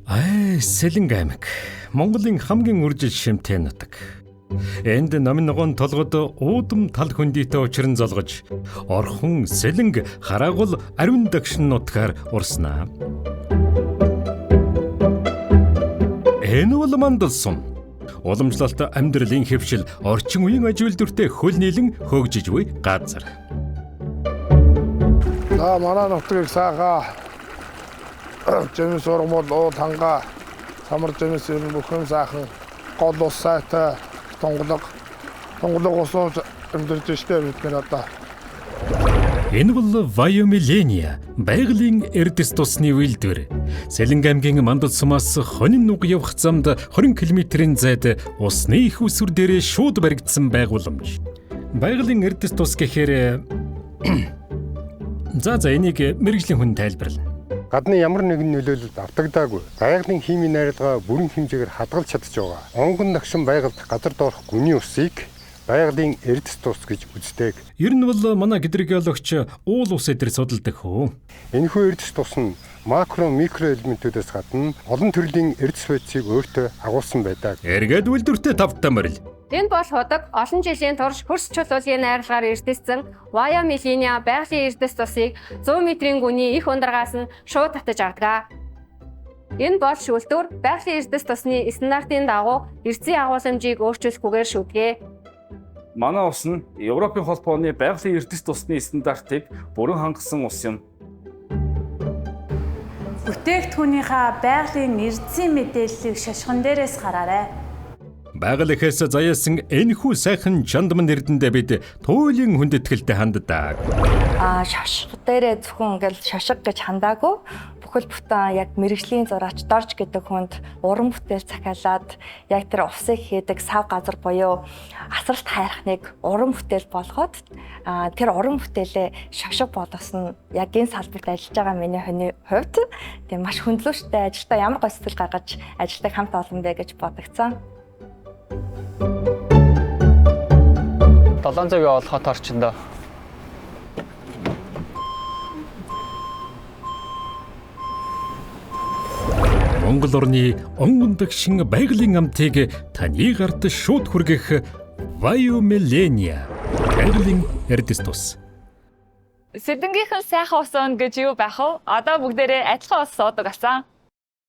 Сэлэнг аймаг Монголын хамгийн үржил шимтээ нутаг. Энд номын ногоон толгод уудам тал хөндийтэй учран золгож, орхон сэлэнг хараагул ариун дагшин нутгаар урснаа. Энэ бол мандал сум. Уламжлалт амьдралын хэвшил орчин үеийн аж үйлдвэртэй хөл нийлэн хөгжиж буй газар. Манай нутгийг сайхан жимс ургамал уу танга самар жимс ер нь бүхэн сайхан гол ус сайтай тонголог усууж амьдарч штэ бид нар одоо. Энэ бол Вайомиления, байгалийн эрдэс тусны үйлдвэр. Сэлэнг аймгийн мандал сумаас хонин нүг явах замд 20 км-ийн зайд усны их усүр дээрээ шууд баригдсан байгууламж. Байгалийн эрдэс тус гэхээр за энийг мэргэжлийн хүн тайлбарлана. Гадны ямар нэгэн нөлөөлөлд автагдаагүй байгалийн химийн найралгаа бүрэн хэмжээгээр хадгалж чадж байгаа. Онгон дагшин байгальд газар доорх гүний усыг байгалийн эрдэс тус гэж үздэг. Ер нь бол манай гидрогеологч уул ус эдэр судалдаг хөө. Энэхүү эрдэс тус нь макро микро элементүүдээс гадна олон төрлийн эрдэс байцыг өөртөө агуулсан байдаг. Эргээд үйлдвэртэй тавтаа морил. Энэ бол худаг олон жилийн турш хөрс чулуулын найралгаар эрдэссэн Вайомиления байгалийн эрдэс тусыг 100 м-ийн гүний их ундрагаас нь шууд татаж авдаг. Энэ бол шүүлтүүр байгалийн эрдэс тусны стандартын дагуу эрдэсийн агуулмжийг өөрчилөхгүйгээр шүтгэ. Манай ус нь Европын холбооны байгалийн эрдэс тусны стандартыг бүрэн хангасан ус юм. Бүтээгдэхүүнийхээ байгалийн эрдэсийн мэдээллийг шашхан дээрээс хараарай. Байгаль ихээс заяасан энэхүү сайхан чандман эрдэндээ бид туйлын хүндэтгэлтэй ханддаг. Шашиг дээрээ зөвхөн ингээл шашиг гэж хандаагүй. Бүхэл бүтэн яг мэрэгжлийн зураач дорж гэдэг хүнд уран бүтээл захиалаад яг тэр усыг хийдэг сав газар буюу асралт хайрхныг уран бүтээл болгоод тэр уран бүтээлээ шашиг болгосон яг энэ салбарт ажиллаж байгаа миний хувьд тийм маш хөндлөштэй ажилдаа ямар гой сэтгэл гаргаж ажилладаг хамт олон бэ гэж бодогцсон. 700 олохот орчиндоо. Монгол орны онгон дагшин байгалийн амтыг таны гарт шууд хүргэх Вайомиления, байгалийн эрдэс тус. Сэдэнгийнхэн сайхан ус ууна гэж юу байх вэ? Одоо бүгдээрээ адилхан ус уудаг асан.